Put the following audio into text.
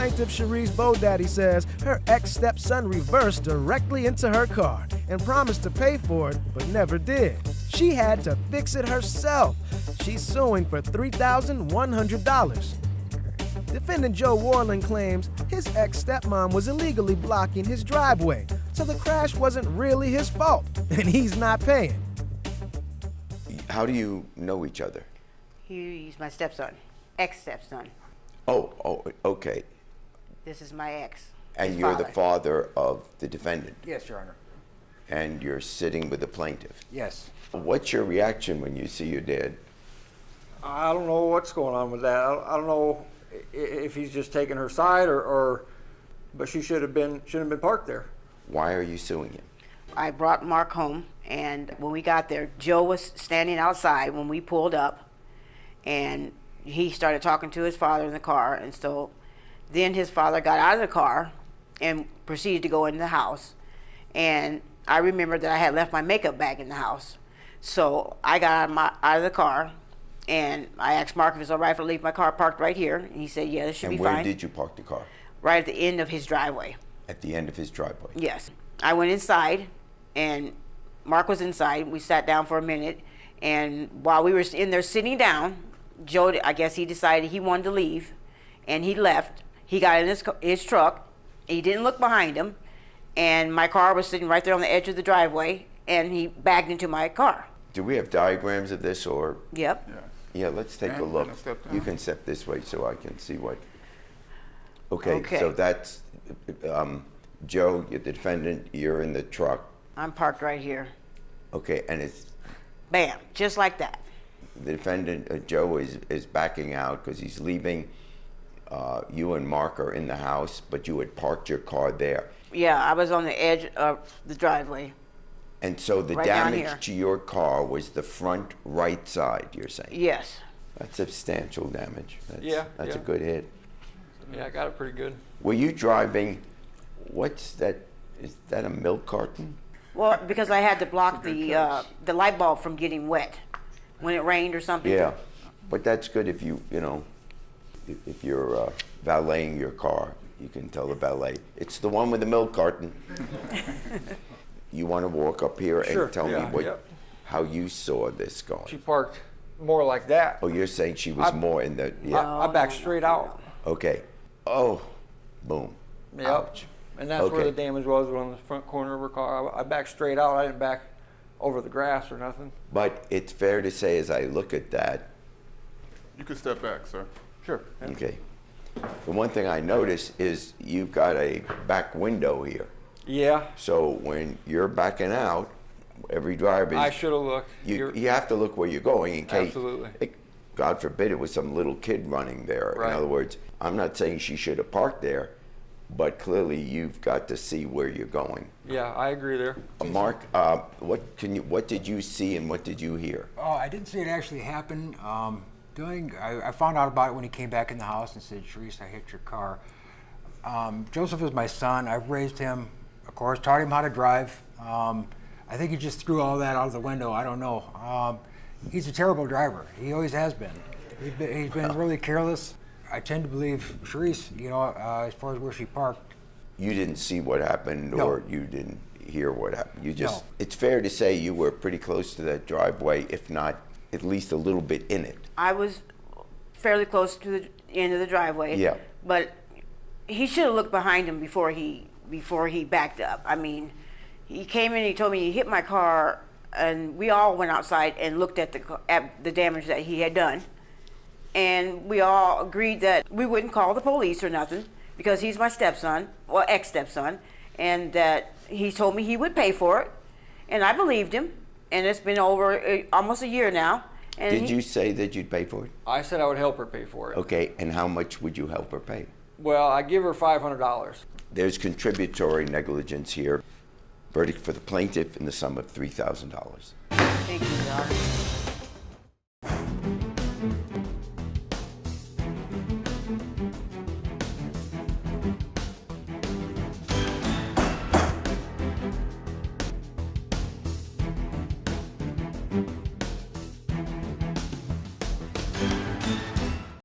Plaintiff Charis Bodaddy says her ex-stepson reversed directly into her car and promised to pay for it, but never did. She had to fix it herself. She's suing for $3,100. Defendant Joe Warland claims his ex-stepmom was illegally blocking his driveway, so the crash wasn't really his fault, and he's not paying. How do you know each other? He's my stepson, ex-stepson. Oh, okay. This is my ex. And you're the father of the defendant? Yes, Your Honor. And you're sitting with the plaintiff? Yes. What's your reaction when you see your dad? I don't know what's going on with that. I don't know if he's just taking her side but she shouldn't have been parked there. Why are you suing him? I brought Mark home, and when we got there, Joe was standing outside when we pulled up, and he started talking to his father in the car, and so then his father got out of the car and proceeded to go in the house, and I remembered that I had left my makeup bag in the house, so I got out of the car, and I asked Mark if it's all right if I leave my car parked right here, and he said, yeah, this should be fine. And where did you park the car? Right at the end of his driveway. At the end of his driveway? Yes. I went inside, and Mark was inside. We sat down for a minute, and while we were in there sitting down, Joe, I guess he decided he wanted to leave, and he left. He got in his truck. He didn't look behind him, and my car was sitting right there on the edge of the driveway, and he backed into my car. Do we have diagrams of this, or? Yep. Yeah, let's take a look. You can step this way so I can see what. Okay. So that's Joe, you're the defendant, you're in the truck. I'm parked right here. Okay, and it's... Bam, just like that. The defendant, Joe, is backing out because he's leaving. You and Mark are in the house, but you had parked your car there. Yeah, I was on the edge of the driveway. And so the right damage to your car was the front right side, you're saying? Yes. That's substantial damage. That's a good hit. Yeah, I got it pretty good. Were you driving, what's that, is that a milk carton? Well, because I had to block the light bulb from getting wet when it rained or something. Yeah, but that's good if if you're valeting your car, you can tell the valet, it's the one with the milk carton. You want to walk up here and tell me how you saw this going? She parked more like that. Oh, you're saying she was more in the, I backed straight out. Okay. Oh, boom. Yep. Ouch. And that's where the damage was on the front corner of her car. I backed straight out. I didn't back over the grass or nothing. But it's fair to say, as I look at that. You can step back, sir. Sure. Yeah. Okay. The one thing I notice is you've got a back window here. Yeah. So when you're backing out, every driver. I should have looked. You have to look where you're going in case. Absolutely. God forbid it was some little kid running there. Right. In other words, I'm not saying she should have parked there, but clearly you've got to see where you're going. Yeah, I agree there. Mark, what did you see and what did you hear? Oh, I didn't see it actually happen. I found out about it when he came back in the house and said, Charis, I hit your car. Joseph is my son. I've raised him, of course, taught him how to drive. I think he just threw all that out of the window. I don't know. He's a terrible driver. He always has been. He's been really careless. I tend to believe Charis, as far as where she parked. You didn't see what happened, or you didn't hear what happened? You just. No. It's fair to say you were pretty close to that driveway, if not at least a little bit in it. I was fairly close to the end of the driveway. Yeah. But he should have looked behind him before he backed up. I mean, he came in and he told me he hit my car, and we all went outside and looked at the damage that he had done. And we all agreed that we wouldn't call the police or nothing because he's my stepson, well, ex-stepson, and that he told me he would pay for it. And I believed him, and it's been over almost a year now. And Did you say that you'd pay for it? I said I would help her pay for it. Okay, and how much would you help her pay? Well, I give her $500. There's contributory negligence here. Verdict for the plaintiff in the sum of $3,000. Thank you, Doc.